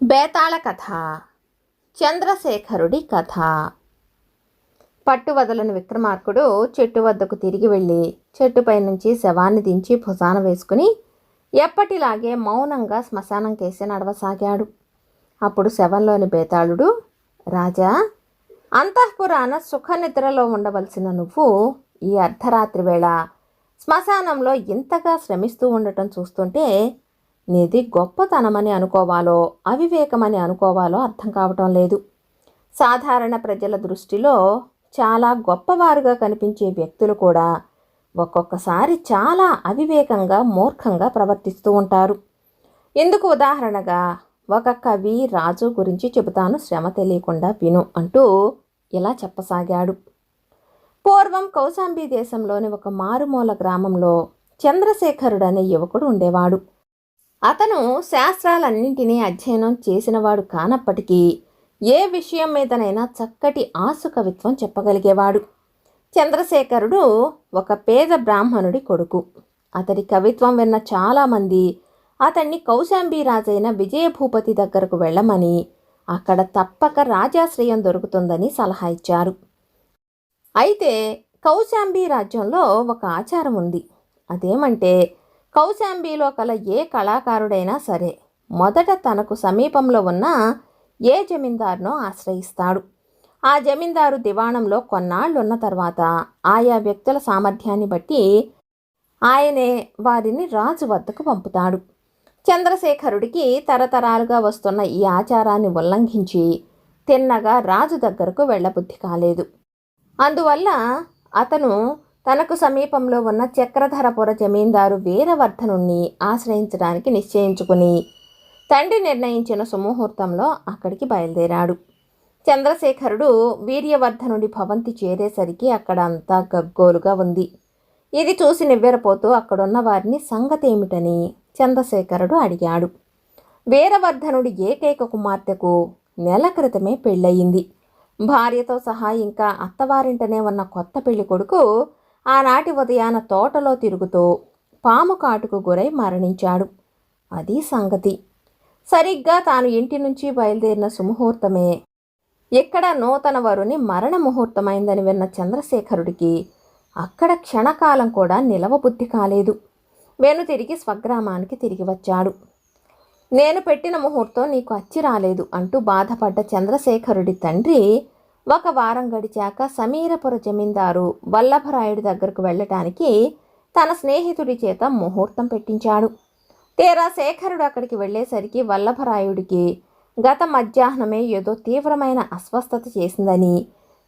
బేతాళ కథ. చంద్రశేఖరుడి కథ. పట్టువదలని విక్రమార్కుడు చెట్టు వద్దకు తిరిగి వెళ్ళి చెట్టుపై నుంచి శవాన్ని దించి భుజాన వేసుకుని ఎప్పటిలాగే మౌనంగా శ్మశానం కేసి నడవసాగాడు. అప్పుడు శవంలోని బేతాళుడు, రాజా, అంతఃపురాన సుఖనిద్రలో ఉండవలసిన నువ్వు ఈ అర్ధరాత్రి వేళ శ్మశానంలో ఇంతగా శ్రమిస్తూ ఉండటం చూస్తుంటే నీది గొప్పతనమని అనుకోవాలో అవివేకమని అనుకోవాలో అర్థం కావటం లేదు. సాధారణ ప్రజల దృష్టిలో చాలా గొప్పవారుగా కనిపించే వ్యక్తులు కూడా ఒక్కొక్కసారి చాలా అవివేకంగా మూర్ఖంగా ప్రవర్తిస్తూ ఉంటారు. ఇందుకు ఉదాహరణగా ఒక కవి రాజు గురించి చెబుతాను, శ్రమ తెలియకుండా విను అంటూ ఇలా చెప్పసాగాడు. పూర్వం కౌశాంబి దేశంలోని ఒక మారుమూల గ్రామంలో చంద్రశేఖరుడనే యువకుడు ఉండేవాడు. అతను శాస్త్రాలన్నింటినీ అధ్యయనం చేసినవాడు కానప్పటికీ ఏ విషయం మీదనైనా చక్కటి ఆసు కవిత్వం చెప్పగలిగేవాడు. చంద్రశేఖరుడు ఒక పేద బ్రాహ్మణుడి కొడుకు. అతడి కవిత్వం విన్న చాలామంది అతన్ని కౌశాంబి రాజైన విజయభూపతి దగ్గరకు వెళ్ళమని, అక్కడ తప్పక రాజాశ్రయం దొరుకుతుందని సలహా ఇచ్చారు. అయితే కౌశాంబి రాజ్యంలో ఒక ఆచారం ఉంది. అదేమంటే కౌశాంబిలో కల ఏ కళాకారుడైనా సరే మొదట తనకు సమీపంలో ఉన్న ఏ జమీందారునో ఆశ్రయిస్తాడు. ఆ జమీందారు దివాణంలో కొన్నాళ్ళున్న తర్వాత ఆయా వ్యక్తుల సామర్థ్యాన్ని బట్టి ఆయనే వారిని రాజు వద్దకు పంపుతాడు. చంద్రశేఖరుడికి తరతరాలుగా వస్తున్న ఈ ఆచారాన్ని ఉల్లంఘించి తిన్నగా రాజు దగ్గరకు వెళ్ళబుద్ధి కాలేదు. అందువల్ల అతను తనకు సమీపంలో ఉన్న చక్రధరపుర జమీందారు వీరవర్ధనుణ్ణి ఆశ్రయించడానికి నిశ్చయించుకుని తండ్రి నిర్ణయించిన సుముహూర్తంలో అక్కడికి బయలుదేరాడు. చంద్రశేఖరుడు వీర్యవర్ధనుడి భవంతి చేరేసరికి అక్కడ అంతా గగ్గోలుగా ఉంది. ఇది చూసి నివ్వెరపోతూ అక్కడున్న వారిని సంగతేమిటని చంద్రశేఖరుడు అడిగాడు. వీరవర్ధనుడి ఏకైక కుమార్తెకు నెల క్రితమే పెళ్ళయింది. భార్యతో సహా ఇంకా అత్తవారింటనే ఉన్న కొత్త పెళ్లి కొడుకు ఆనాటి ఉదయాన తోటలో తిరుగుతూ పాము కాటుకు గురై మరణించాడు. అది సంగతి. సరిగ్గా తాను ఇంటి నుంచి బయలుదేరిన సుముహూర్తమే ఇక్కడ నూతన వరుని మరణ ముహూర్తమైందని విన్న చంద్రశేఖరుడికి అక్కడ క్షణకాలం కూడా నిలవబుద్ధి కాలేదు. తిరిగి స్వగ్రామానికి తిరిగి వచ్చాడు. నేను పెట్టిన ముహూర్తం నీకు అచ్చి రాలేదు అంటూ బాధపడ్డ చంద్రశేఖరుడి తండ్రి ఒక వారం గడిచాక సమీరపుర జమీందారు వల్లభరాయుడి దగ్గరకు వెళ్ళటానికి తన స్నేహితుడి చేత ముహూర్తం పెట్టించాడు. తీరా శేఖరుడు అక్కడికి వెళ్ళేసరికి వల్లభరాయుడికి గత మధ్యాహ్నమే ఏదో తీవ్రమైన అస్వస్థత చేసిందని,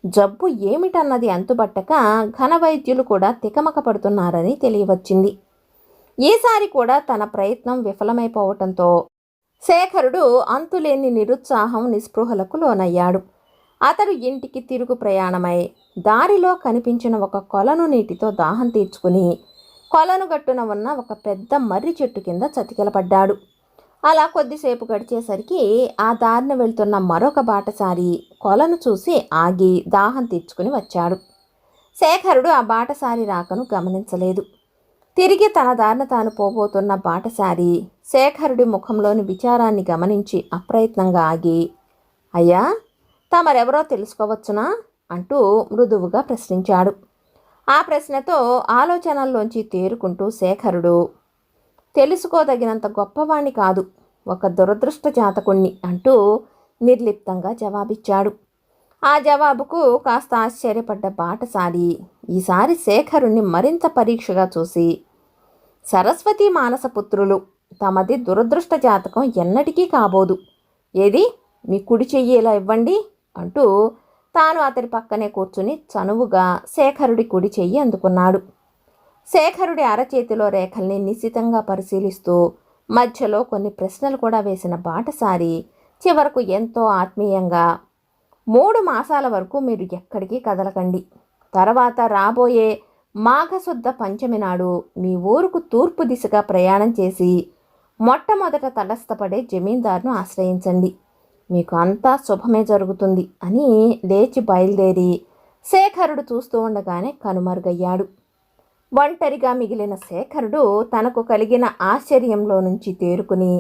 జబ్బు ఏమిటన్నది అంతుబట్టక ఘనవైద్యులు కూడా తికమక పడుతున్నారని తెలియవచ్చింది. ఈసారి కూడా తన ప్రయత్నం విఫలమైపోవటంతో శేఖరుడు అంతులేని నిరుత్సాహం నిస్పృహలకు లోనయ్యాడు. అతడు ఇంటికి తిరుగు ప్రయాణమై దారిలో కనిపించిన ఒక కొలను నీటితో దాహం తీర్చుకుని కొలను గట్టున ఉన్న ఒక పెద్ద మర్రి చెట్టు కింద చతికిలపడ్డాడు. అలా కొద్దిసేపు గడిచేసరికి ఆ దారిన వెళ్తున్న మరొక బాటసారి కొలను చూసి ఆగి దాహం తీర్చుకుని వచ్చాడు. శేఖరుడు ఆ బాటసారి రాకను గమనించలేదు. తిరిగి తన దారిన తాను పోబోతున్న బాటసారి శేఖరుడి ముఖంలోని విచారాన్ని గమనించి అప్రయత్నంగా ఆగి, అయ్యా, తమరెవరో తెలుసుకోవచ్చునా అంటూ మృదువుగా ప్రశ్నించాడు. ఆ ప్రశ్నతో ఆలోచనల్లోంచి తేరుకుంటూ శేఖరుడు, తెలుసుకోదగినంత గొప్పవాణ్ణి కాదు, ఒక దురదృష్ట జాతకుణ్ణి అంటూ నిర్లిప్తంగా జవాబిచ్చాడు. ఆ జవాబుకు కాస్త ఆశ్చర్యపడ్డ బాటసారి ఈసారి శేఖరుణ్ణి మరింత పరీక్షగా చూసి, సరస్వతీ మానసపుత్రులు, తమది దురదృష్ట జాతకం ఎన్నటికీ కాబోదు. ఏది మీ కుడి చెయ్యి ఇలా ఇవ్వండి అంటూ తాను అతడి పక్కనే కూర్చుని చనువుగా శేఖరుడి కుడి చెయ్యి అందుకున్నాడు. శేఖరుడి అరచేతిలో రేఖల్ని నిశితంగా పరిశీలిస్తూ మధ్యలో కొన్ని ప్రశ్నలు కూడా వేసిన బాటసారి చివరకు ఎంతో ఆత్మీయంగా, 3 మాసాల వరకు మీరు ఎక్కడికి కదలకండి. తర్వాత రాబోయే మాఘశుద్ధ పంచమి నాడు మీ ఊరుకు తూర్పు దిశగా ప్రయాణం చేసి మొట్టమొదట తటస్థపడే జమీందారును ఆశ్రయించండి. మీకు అంతా శుభమే జరుగుతుంది అని లేచి బయలుదేరి శేఖరుడు చూస్తూ ఉండగానే కనుమరుగయ్యాడు. ఒంటరిగా మిగిలిన శేఖరుడు తనకు కలిగిన ఆశ్చర్యంలో నుంచి తేరుకుని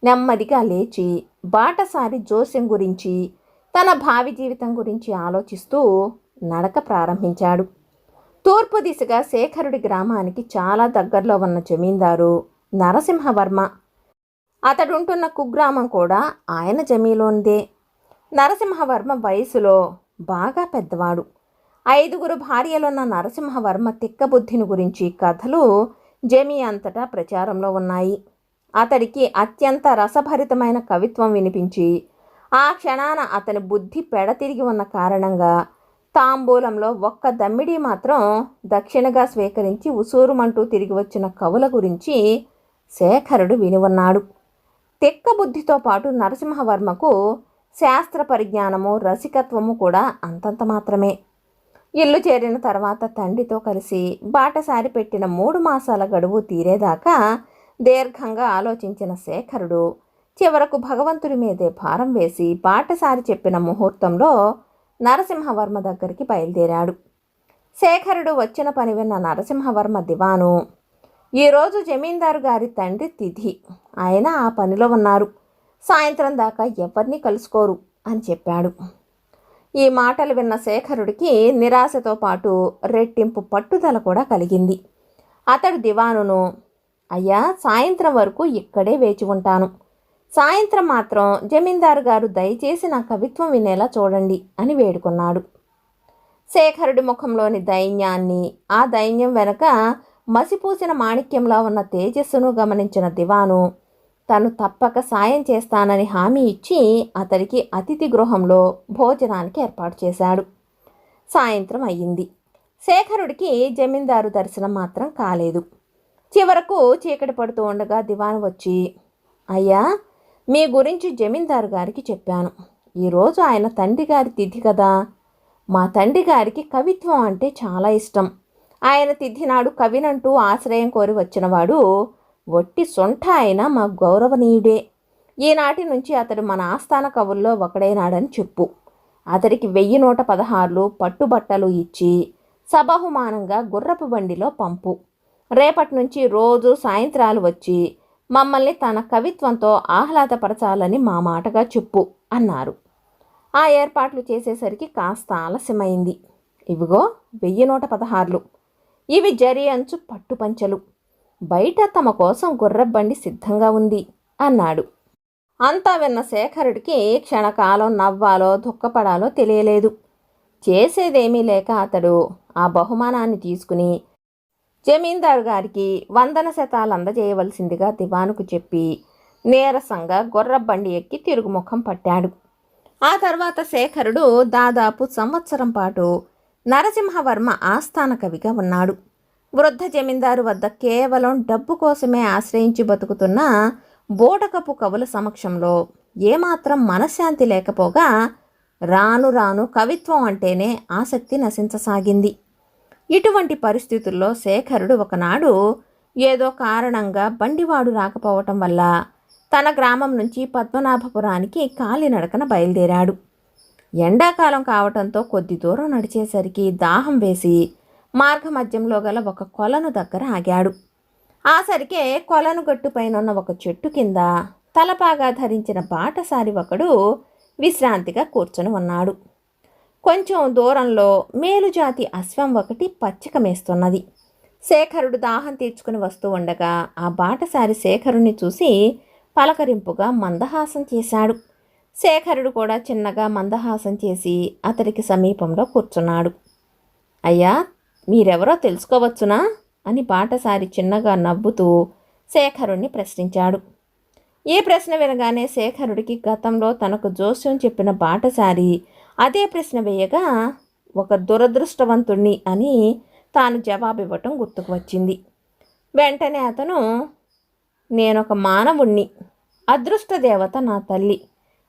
నెమ్మదిగా లేచి బాటసారి జోస్యం గురించి తన భావి జీవితం గురించి ఆలోచిస్తూ నడక ప్రారంభించాడు. తూర్పు దిశగా శేఖరుడి గ్రామానికి చాలా దగ్గరలో ఉన్న జమీందారు నరసింహవర్మ. అతడుంటున్న కుగ్రామం కూడా ఆయన జమీలోనిదే. నరసింహవర్మ వయసులో బాగా పెద్దవాడు. 5 భార్యలున్న నరసింహవర్మ తిక్కబుద్ధిని గురించి కథలు జమీ అంతటా ప్రచారంలో ఉన్నాయి. అతడికి అత్యంత రసభరితమైన కవిత్వం వినిపించి ఆ క్షణాన అతని బుద్ధి పెడతిరిగి ఉన్న కారణంగా తాంబూలంలో ఒక్క దమ్మిడి మాత్రం దక్షిణగా స్వీకరించి ఉసూరుమంటూ తిరిగి వచ్చిన కవుల గురించి శేఖరుడు విని ఉన్నాడు. తిక్క బుద్ధితో పాటు నరసింహవర్మకు శాస్త్ర పరిజ్ఞానము రసికత్వము కూడా అంతంత మాత్రమే. ఇల్లు చేరిన తర్వాత తండ్రితో కలిసి బాటసారి పెట్టిన 3 మాసాల గడువు తీరేదాకా దీర్ఘంగా ఆలోచించిన శేఖరుడు చివరకు భగవంతుడి మీదే భారం వేసి బాటసారి చెప్పిన ముహూర్తంలో నరసింహవర్మ దగ్గరికి బయలుదేరాడు. శేఖరుడు వచ్చిన పని విన్న నరసింహవర్మ దివాను, ఈరోజు జమీందారు గారి తండ్రి తిథి, ఆయన ఆ పనిలో ఉన్నారు, సాయంత్రం దాకా ఎవరిని కలుసుకోరు అని చెప్పాడు. ఈ మాటలు విన్న శేఖరుడికి నిరాశతో పాటు రెట్టింపు పట్టుదల కూడా కలిగింది. అతడు దివానును, అయ్యా, సాయంత్రం వరకు ఇక్కడే వేచి ఉంటాను, సాయంత్రం మాత్రం జమీందారు గారు దయచేసి నా కవిత్వం వినేలా చూడండి అని వేడుకున్నాడు. శేఖరుడి ముఖంలోని దైన్యాన్ని, ఆ దైన్యం వెనక మసిపూసిన మాణిక్యంలా ఉన్న తేజస్సును గమనించిన దివాను తను తప్పక సాయం చేస్తానని హామీ ఇచ్చి అతడికి అతిథి గృహంలో భోజనానికి ఏర్పాటు చేశాడు. సాయంత్రం అయ్యింది. శేఖరుడికి జమీందారు దర్శనం మాత్రం కాలేదు. చివరకు చీకటి పడుతూ ఉండగా దివాను వచ్చి, అయ్యా, మీ గురించి జమీందారు గారికి చెప్పాను. ఈరోజు ఆయన తండ్రి గారి తిథి కదా. మా తండ్రి గారికి కవిత్వం అంటే చాలా ఇష్టం. ఆయన తిథి నాడు కవినంటూ ఆశ్రయం కోరి వచ్చినవాడు వట్టి సొంఠ అయినా మా గౌరవనీయుడే. ఈనాటి నుంచి అతడు మన ఆస్థాన కవుల్లో ఒకడైనాడని చెప్పు. అతడికి 1116 పట్టుబట్టలు ఇచ్చి సబహుమానంగా గుర్రపు బండిలో పంపు. రేపటి నుంచి రోజు సాయంత్రాలు వచ్చి మమ్మల్ని తన కవిత్వంతో ఆహ్లాదపరచాలని మా మాటగా చెప్పు అన్నారు. ఆ ఏర్పాట్లు చేసేసరికి కాస్త ఆలస్యమైంది. ఇవిగో 1116, ఇవి జరి అంచు పట్టుపంచలు, బయట తమ కోసం గుర్రబండి సిద్ధంగా ఉంది అన్నాడు. అంతా విన్న శేఖరుడికి క్షణకాలం నవ్వాలో దుఃఖపడాలో తెలియలేదు. చేసేదేమీ లేక అతడు ఆ బహుమానాన్ని తీసుకుని జమీందారు గారికి వందన శతాలు అందజేయవలసిందిగా దివానుకు చెప్పి నీరసంగా గుర్రబండి ఎక్కి తిరుగుముఖం పట్టాడు. ఆ తర్వాత శేఖరుడు దాదాపు సంవత్సరం పాటు నరసింహవర్మ ఆస్థాన కవిగా ఉన్నాడు. వృద్ధ జమీందారు వద్ద కేవలం డబ్బు కోసమే ఆశ్రయించి బతుకుతున్న బోటకపు కవుల సమక్షంలో ఏమాత్రం మనశ్శాంతి లేకపోగా రాను రాను కవిత్వం అంటేనే ఆసక్తి నశించసాగింది. ఇటువంటి పరిస్థితుల్లో శేఖరుడు ఒకనాడు ఏదో కారణంగా బండివాడు రాకపోవటం వల్ల తన గ్రామం నుంచి పద్మనాభపురానికి కాలినడకన బయలుదేరాడు. ఎండాకాలం కావటంతో కొద్ది దూరం నడిచేసరికి దాహం వేసి మార్గమధ్యంలో గల ఒక కొలను దగ్గర ఆగాడు. ఆ సరికే కొలను గట్టుపైనున్న ఒక చెట్టు కింద తలపాగా ధరించిన బాటసారి ఒకడు విశ్రాంతిగా కూర్చొని ఉన్నాడు. కొంచెం దూరంలో మేలుజాతి అశ్వం ఒకటి పచ్చిక మేస్తున్నది. శేఖరుడు దాహం తీర్చుకుని వస్తూ ఉండగా ఆ బాటసారి శేఖరుణ్ణి చూసి పలకరింపుగా మందహాసం చేశాడు. శేఖరుడు కూడా చిన్నగా మందహాసం చేసి అతడికి సమీపంలో కూర్చున్నాడు. అయ్యా, మీరెవరో తెలుసుకోవచ్చునా అని బాటసారి చిన్నగా నవ్వుతూ శేఖరుణ్ణి ప్రశ్నించాడు. ఈ ప్రశ్న వినగానే శేఖరుడికి గతంలో తనకు జోస్యం చెప్పిన బాటసారి అదే ప్రశ్న వేయగా ఒక దురదృష్టవంతుణ్ణి అని తాను జవాబివ్వటం గుర్తుకు వచ్చింది. వెంటనే అతను, నేనొక మానవుణ్ణి, అదృష్టదేవత నా తల్లి,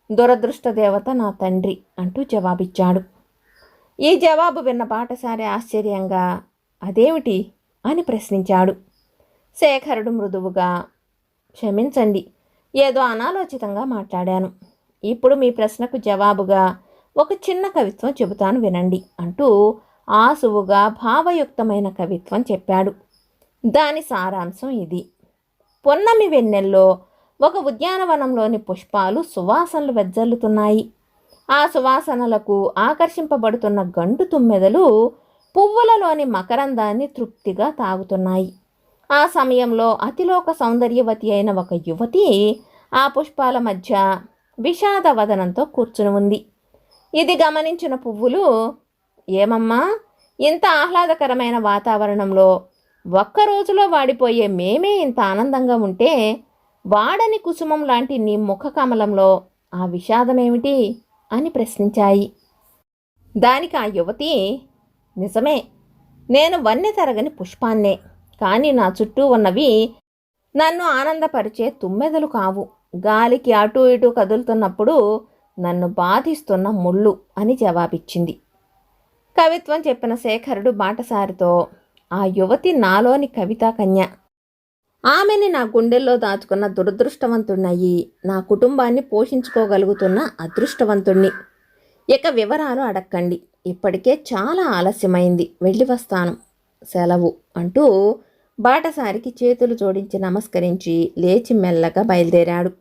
దురదృష్టదేవత నా తండ్రి అంటూ జవాబిచ్చాడు. ఈ జవాబు విన్న బాటసారి ఆశ్చర్యంగా, అదేమిటి అని ప్రశ్నించాడు. శేఖరుడు మృదువుగా, క్షమించండి, ఏదో అనాలోచితంగా మాట్లాడాను. ఇప్పుడు మీ ప్రశ్నకు జవాబుగా ఒక చిన్న కవిత్వం చెబుతాను వినండి అంటూ ఆసువుగా భావయుక్తమైన కవిత్వం చెప్పాడు. దాని సారాంశం ఇది. పొన్నమి వెన్నెల్లో ఒక ఉద్యానవనంలోని పుష్పాలు సువాసనలు వెదజల్లుతున్నాయి. ఆ సువాసనలకు ఆకర్షింపబడుతున్న గండు తుమ్మెదలు పువ్వులలోని మకరందాన్ని తృప్తిగా తాగుతున్నాయి. ఆ సమయంలో అతిలోక సౌందర్యవతి అయిన ఒక యువతి ఆ పుష్పాల మధ్య విషాద వదనంతో కూర్చుని ఉంది. ఇది గమనించిన పువ్వులు, ఏమమ్మా, ఇంత ఆహ్లాదకరమైన వాతావరణంలో ఒక్కరోజులో వాడిపోయే మేమే ఇంత ఆనందంగా ఉంటే వాడని కుసుమం లాంటి నీ ముఖ కమలంలో ఆ విషాదమేమిటి అని ప్రశ్నించాయి. దానికి ఆ యువతి, నిజమే, నేను వన్నె తరగని పుష్పాన్నే, కానీ నా చుట్టూ ఉన్నవి నన్ను ఆనందపరిచే తుమ్మెదలు కావు, గాలికి అటూ ఇటూ కదులుతున్నప్పుడు నన్ను బాధిస్తున్న ముళ్ళు అని జవాబిచ్చింది. కవిత్వం చెప్పిన శేఖరుడు బాటసారితో, ఆ యువతి నాలోని కవితా కన్య, ఆమెని నా గుండెల్లో దాచుకున్న దురదృష్టవంతుణ్ణయి నా కుటుంబాన్ని పోషించుకోగలుగుతున్న అదృష్టవంతుణ్ణి. ఇక వివరాలు అడక్కండి, ఇప్పటికే చాలా ఆలస్యమైంది, వెళ్ళి వస్తాను, సెలవు అంటూ బాటసారికి చేతులు జోడించి నమస్కరించి లేచి మెల్లగా బయలుదేరాడు.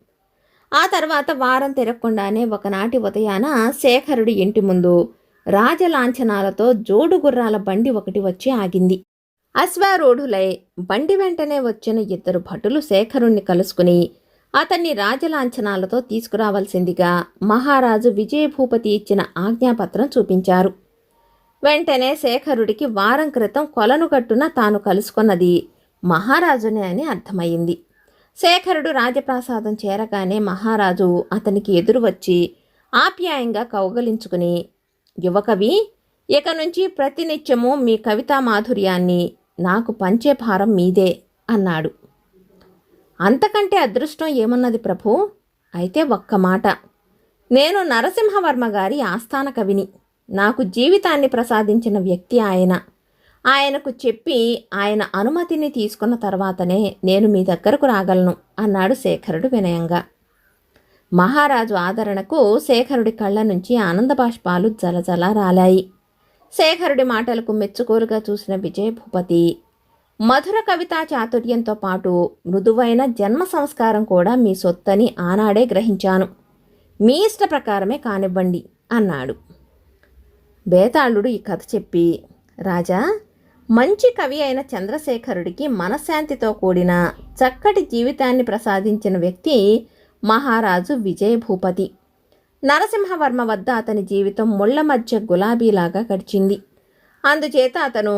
ఆ తర్వాత వారం తిరగకుండానే ఒకనాటి ఉదయాన శేఖరుడి ఇంటి ముందు రాజలాంఛనాలతో జోడు గుర్రాల బండి ఒకటి వచ్చి ఆగింది. అశ్వారూఢులై బండి వెంటనే వచ్చిన 2 భటులు శేఖరుణ్ణి కలుసుకుని అతన్ని రాజలాంఛనాలతో తీసుకురావాల్సిందిగా మహారాజు విజయభూపతి ఇచ్చిన ఆజ్ఞాపత్రం చూపించారు. వెంటనే శేఖరుడికి వారం క్రితం కొలనుగట్టున తాను కలుసుకున్నది మహారాజునే అని అర్థమయ్యింది. శేఖరుడు రాజప్రాసాదం చేరగానే మహారాజు అతనికి ఎదురు వచ్చి ఆప్యాయంగా కౌగలించుకుని, యువకవి, ఇక నుంచి ప్రతినిత్యము మీ కవితా మాధుర్యాన్ని నాకు పంచే భారం మీదే అన్నాడు. అంతకంటే అదృష్టం ఏమున్నది ప్రభు? అయితే ఒక్క మాట, నేను నరసింహవర్మ గారి ఆస్థాన కవిని. నాకు జీవితాన్ని ప్రసాదించిన వ్యక్తి ఆయన. ఆయనకు చెప్పి ఆయన అనుమతిని తీసుకున్న తర్వాతనే నేను మీ దగ్గరకు రాగలను అన్నాడు శేఖరుడు వినయంగా. మహారాజు ఆదరణకు శేఖరుడి కళ్ళ నుంచి ఆనందబాష్పాలు జలజల రాలాయి. శేఖరుడి మాటలకు మెచ్చుకోలుగా చూసిన విజయభూపతి, మధుర కవితా చాతుర్యంతో పాటు మృదువైన జన్మ సంస్కారం కూడా మీ సొత్తని ఆనాడే గ్రహించాను. మీ ఇష్ట ప్రకారమే కానివ్వండి అన్నాడు. బేతాళుడు ఈ కథ చెప్పి, రాజా, మంచి కవి అయిన చంద్రశేఖరుడికి మనశ్శాంతితో కూడిన చక్కటి జీవితాన్ని ప్రసాదించిన వ్యక్తి మహారాజు విజయభూపతి. నరసింహవర్మ వద్ద అతని జీవితం ముళ్ల మధ్య గులాబీలాగా గడిచింది. అందుచేత అతను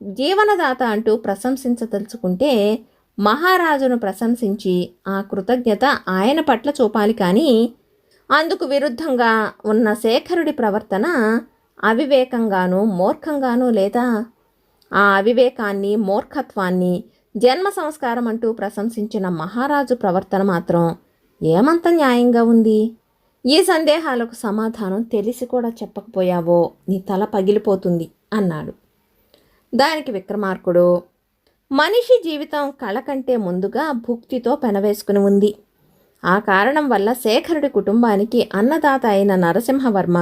జీవనదాత అంటూ ప్రశంసించదలుచుకుంటే మహారాజును ప్రశంసించి ఆ కృతజ్ఞత ఆయన పట్ల చూపాలి. కానీ అందుకు విరుద్ధంగా ఉన్న శేఖరుడి ప్రవర్తన అవివేకంగానూ మూర్ఖంగానూ లేదా? ఆ అవివేకాన్ని, మూర్ఖత్వాన్ని జన్మ సంస్కారం అంటూ ప్రశంసించిన మహారాజు ప్రవర్తన మాత్రం ఏమంత న్యాయంగా ఉంది? ఈ సందేహాలకు సమాధానం తెలిసి కూడా చెప్పకపోయావో నీ తల పగిలిపోతుంది అన్నాడు. దానికి విక్రమార్కుడు, మనిషి జీవితం కళ కంటే ముందుగా భుక్తితో పెనవేసుకుని ఉంది. ఆ కారణం వల్ల శేఖరుడి కుటుంబానికి అన్నదాత అయిన నరసింహవర్మ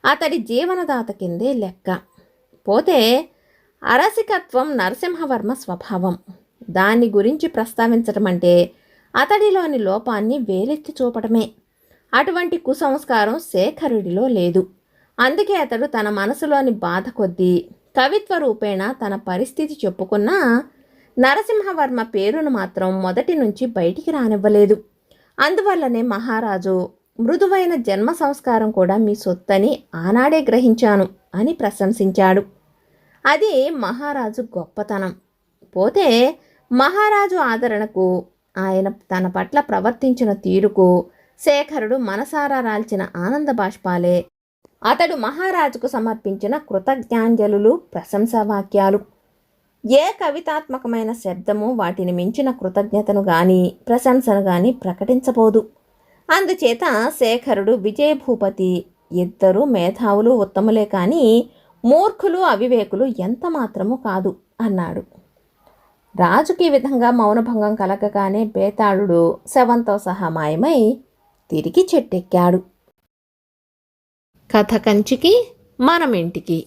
అతడి జీవనదాత కిందే లెక్క. పోతే అరసికత్వం నరసింహవర్మ స్వభావం. దాని గురించి ప్రస్తావించటం అంటే అతడిలోని లోపాన్ని వేలెత్తి చూపటమే. అటువంటి కుసంస్కారం శేఖరుడిలో లేదు. అందుకే అతడు తన మనసులోని బాధ కొద్దీ కవిత్వ రూపేణ తన పరిస్థితి చెప్పుకున్నా నరసింహవర్మ పేరును మాత్రం మొదటి నుంచి బయటికి రానివ్వలేదు. అందువల్లనే మహారాజు మృదువైన జన్మ సంస్కారం కూడా మీ సొత్తని ఆనాడే గ్రహించాను అని ప్రశంసించాడు. అది మహారాజు గొప్పతనం. పోతే మహారాజు ఆదరణకు, ఆయన తన పట్ల ప్రవర్తించిన తీరుకు శేఖరుడు మనసారా రాల్చిన ఆనంద బాష్పాలే అతడు మహారాజుకు సమర్పించిన కృతజ్ఞాంజలులు, ప్రశంసావాక్యాలు. ఏ కవితాత్మకమైన శబ్దము వాటిని మించిన కృతజ్ఞతను గాని ప్రశంసను గాని ప్రకటించబోదు. అందుచేత శేఖరుడు, విజయభూపతి ఇద్దరు మేధావులు ఉత్తములే కానీ మూర్ఖులు, అవివేకులు ఎంత మాత్రము కాదు అన్నాడు. రాజుకి ఈ విధంగా మౌనభంగం కలగగానే బేతాళుడు శవంతో సహా మాయమై తిరిగి చెట్టెక్కాడు. కథ కంచికి మనమింటికి.